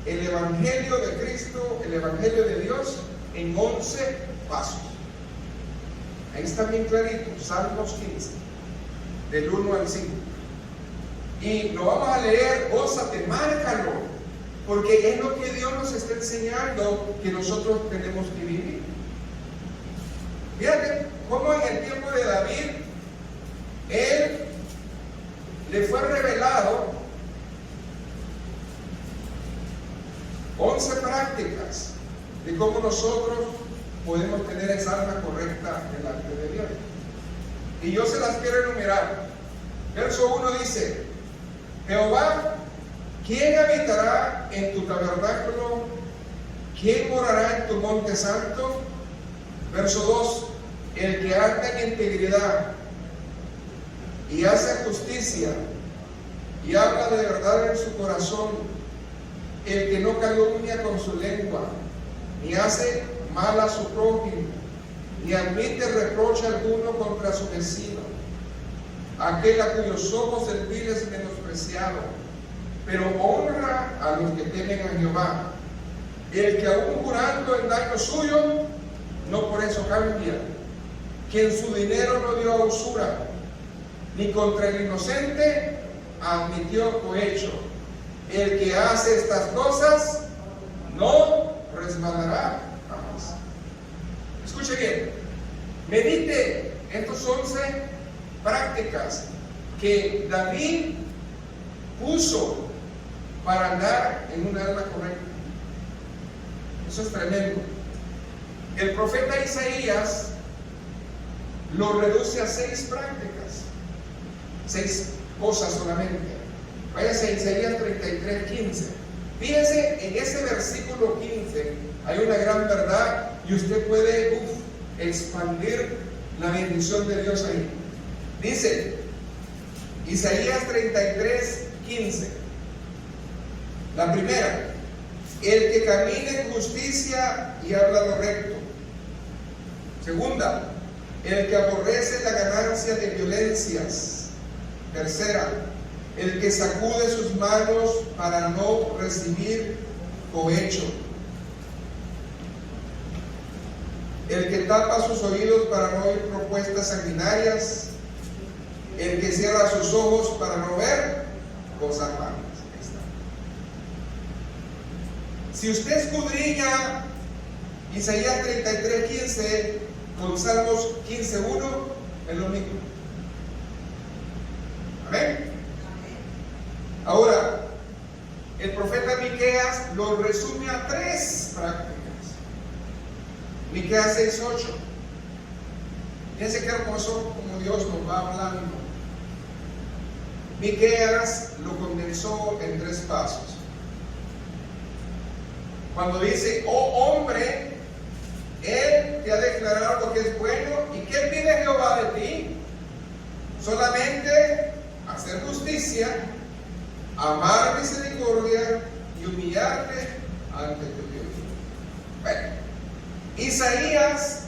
el Evangelio de Cristo, el Evangelio de Dios, en 11 pasos. Ahí está bien clarito, Salmos 15, del 1 al 5. Y lo vamos a leer, gózate, márcalo, porque es lo que Dios nos está enseñando que nosotros tenemos que vivir. Fíjate cómo en el tiempo de David, él le fue revelado 11 prácticas de cómo nosotros podemos tener esa alma correcta delante de Dios. Y yo se las quiero enumerar. Verso 1 dice: Jehová, ¿quién habitará en tu tabernáculo? ¿Quién morará en tu monte santo? Verso 2: el que anda en integridad y hace justicia y habla de verdad en su corazón, el que no calumnia con su lengua, ni hace mal a su prójimo, ni admite reproche alguno contra su vecino, aquel a cuyos ojos el vil es menospreciado, pero honra a los que temen a Jehová, el que aún jurando el daño suyo, no por eso cambia, quien su dinero no dio a usura, ni contra el inocente admitió cohecho. El que hace estas cosas no resbalará jamás. Escuche bien, medite estos 11 prácticas que David puso para andar en un alma correcta. Eso es tremendo. El profeta Isaías lo reduce a 6 prácticas, 6 cosas solamente. Váyase a Isaías 33:15. Fíjese, en ese versículo 15 hay una gran verdad y usted puede expandir la bendición de Dios ahí. Dice Isaías 33:15. La primera: el que camine en justicia y habla lo recto. Segunda: el que aborrece la ganancia de violencias. Tercera: el que sacude sus manos para no recibir cohecho. El que tapa sus oídos para no oír propuestas sanguinarias. El que cierra sus ojos para no ver cosas malas. Ahí está. Si usted escudriña Isaías 33:15 con Salmos 15:1, es lo mismo. Amén. Ahora, el profeta Miqueas lo resume a 3 prácticas. Miqueas 6:8. Fíjense qué hermoso como Dios nos va hablando. Miqueas lo condensó en 3 pasos. Cuando dice: oh hombre, Él te ha declarado lo que es bueno. ¿Y qué pide Jehová de ti? Solamente hacer justicia, amar misericordia y humillarte ante tu Dios. Bueno, Isaías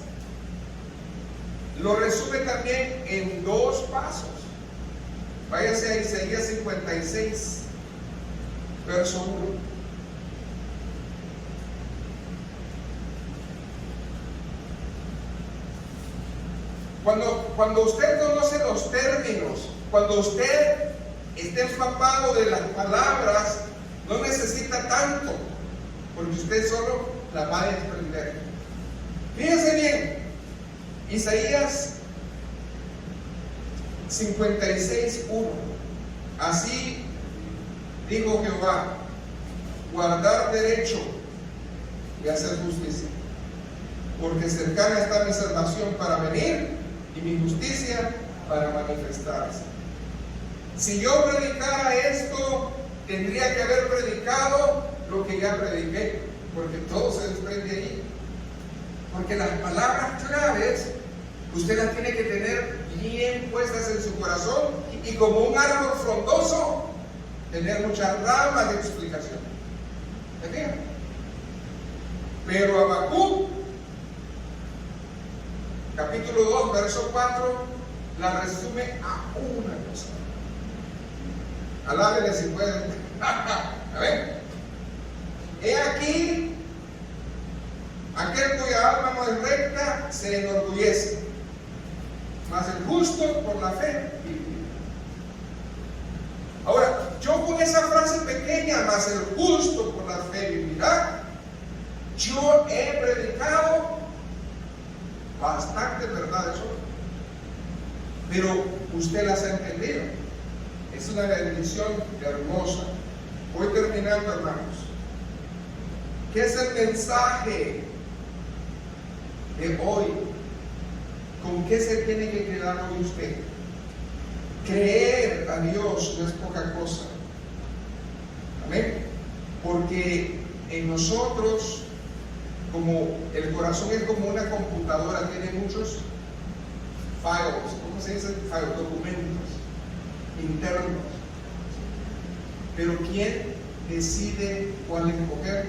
lo resume también en 2 pasos. Váyase a Isaías 56, verso 1. Cuando usted conoce los términos, cuando usted esté empapado de las palabras, no necesita tanto, porque usted solo las va a desprender. Fíjense bien, Isaías 56:1. Así dijo Jehová: guardar derecho y hacer justicia, porque cercana está mi salvación para venir y mi justicia para manifestarse. Si yo predicara esto, tendría que haber predicado lo que ya prediqué, porque todo se desprende ahí. Porque las palabras claves usted las tiene que tener bien puestas en su corazón y como un árbol frondoso tener muchas ramas de explicación. ¿Me fijan? Pero Habacuc, capítulo 2, verso 4, la resume a una cosa. Alábenle si pueden. A ver. He aquí, aquel cuya alma no es recta se enorgullece, mas el justo por la fe vivirá. Ahora, yo con esa frase pequeña, mas el justo por la fe vivirá, yo he predicado bastante verdades hoy, pero usted las ha entendido. Es una bendición hermosa. Voy terminando, hermanos. ¿Qué es el mensaje de hoy? ¿Con qué se tiene que quedar hoy usted? Creer a Dios no es poca cosa. Amén. Porque en nosotros, como el corazón es como una computadora, tiene muchos files, ¿cómo se dice? Files, documentos internos. Pero ¿quién decide cuál escoger?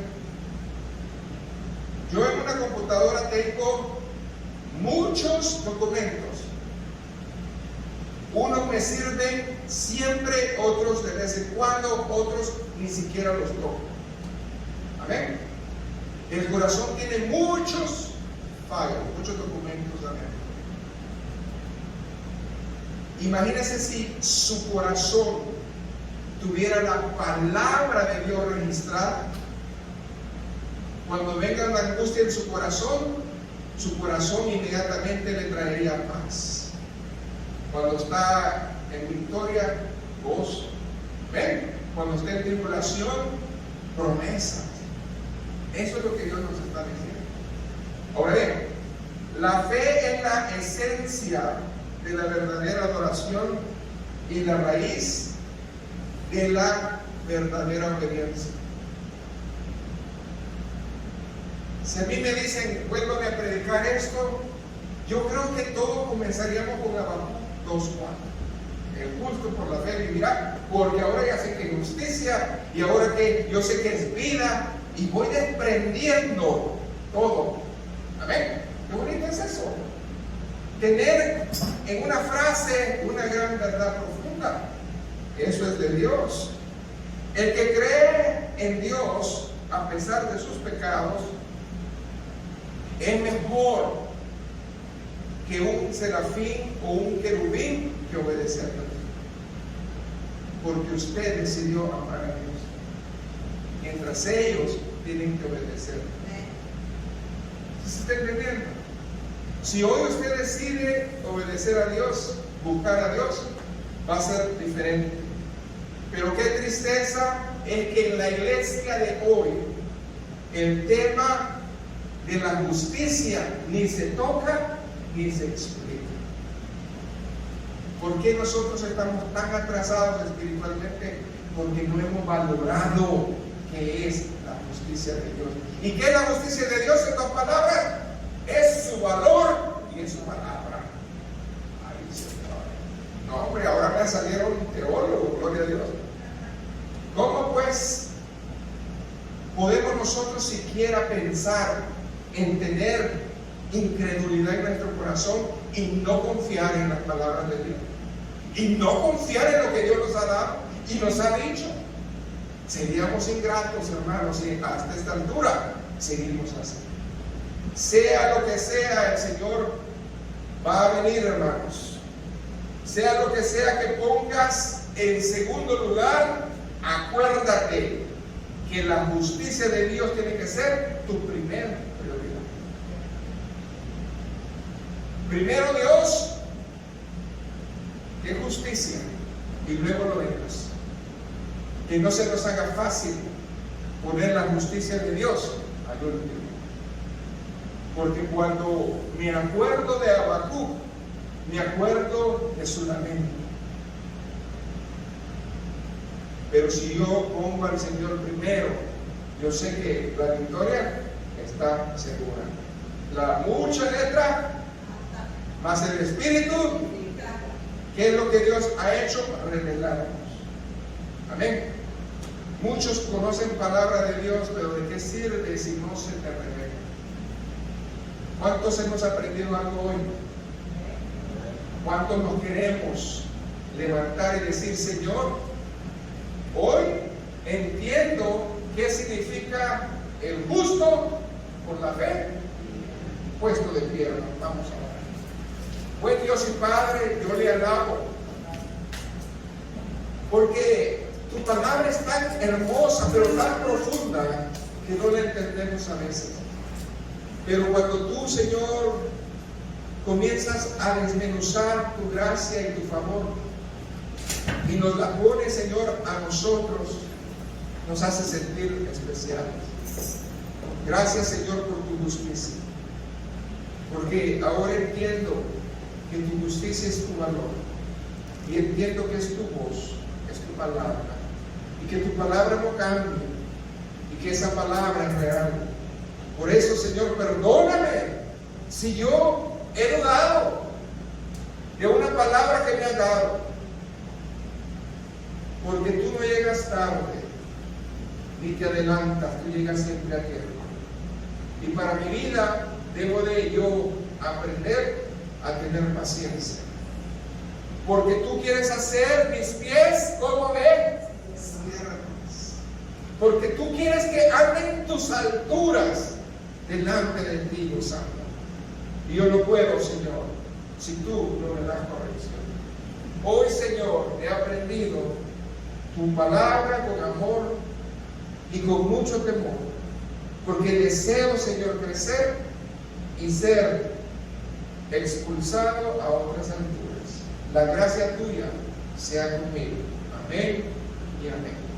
Yo en una computadora tengo muchos documentos. Unos me sirven siempre, otros de vez en cuando, otros ni siquiera los toco. Amén. El corazón tiene muchos files, muchos documentos adentro. Imagínense si su corazón tuviera la palabra de Dios registrada. Cuando venga la angustia en su corazón inmediatamente le traería paz. Cuando está en victoria, gozo. ¿Ven? Cuando está en tribulación, promesas. Eso es lo que Dios nos está diciendo. Ahora bien, la fe es la esencia de la verdadera adoración y la raíz de la verdadera obediencia. Si a mí me dicen, vuélvame a predicar esto, yo creo que todos comenzaríamos con Habacuc 2:4. El justo por la fe vivirá, porque ahora ya sé que es justicia, y ahora que yo sé que es vida, y voy desprendiendo todo. Amén. Qué bonito es eso. Tener en una frase una gran verdad profunda. Eso es de Dios. El que cree en Dios, a pesar de sus pecados, es mejor que un serafín o un querubín que obedece a Dios. Porque usted decidió amar a Dios. Mientras ellos tienen que obedecer. ¿Se está entendiendo? Si hoy usted decide obedecer a Dios, buscar a Dios, va a ser diferente. Pero qué tristeza es que en la iglesia de hoy el tema de la justicia ni se toca ni se explica. ¿Por qué nosotros estamos tan atrasados espiritualmente? Porque no hemos valorado qué es la justicia de Dios. ¿Y qué es la justicia de Dios en 2 palabras? Es su valor y es su palabra. Ay, Señor. No, hombre, ahora me salieron teólogos, gloria a Dios. ¿Cómo pues podemos nosotros siquiera pensar en tener incredulidad en nuestro corazón y no confiar en las palabras de Dios? Y no confiar en lo que Dios nos ha dado y nos ha dicho. Seríamos ingratos, hermanos, y hasta esta altura seguimos así. Sea lo que sea, el Señor va a venir, hermanos. Sea lo que sea que pongas en segundo lugar, acuérdate que la justicia de Dios tiene que ser tu primera prioridad. Primero Dios, que es justicia, y luego lo demás. Que no se nos haga fácil poner la justicia de Dios al último. Porque cuando me acuerdo de Habacuc, me acuerdo de su lamento. Pero si yo pongo al Señor primero, yo sé que la victoria está segura. La mucha letra, más el Espíritu, ¿qué es lo que Dios ha hecho? Revelarnos. Amén. Muchos conocen palabra de Dios, pero ¿de qué sirve si no se te revela? ¿Cuántos hemos aprendido algo hoy? ¿Cuántos nos queremos levantar y decir, Señor, hoy entiendo qué significa el justo por la fe? Puesto de pie, vamos a orar. Buen Dios y Padre, yo le alabo, porque tu palabra es tan hermosa, pero tan profunda, que no la entendemos a veces. Pero cuando tú, Señor, comienzas a desmenuzar tu gracia y tu favor, y nos la pones, Señor, a nosotros, nos hace sentir especiales. Gracias, Señor, por tu justicia, porque ahora entiendo que tu justicia es tu valor, y entiendo que es tu voz, es tu palabra, y que tu palabra no cambia, y que esa palabra es real. Por eso, Señor, perdóname si yo he dudado de una palabra que me has dado, porque tú no llegas tarde ni te adelantas, tú llegas siempre a tiempo. Y para mi vida debo de yo aprender a tener paciencia, porque tú quieres hacer mis pies como ven, porque tú quieres que anden tus alturas delante de ti, Dios Santo. Y yo no puedo, Señor, si tú no me das corrección. Hoy, Señor, he aprendido tu palabra con amor y con mucho temor, porque deseo, Señor, crecer y ser expulsado a otras alturas. La gracia tuya sea conmigo. Amén y amén.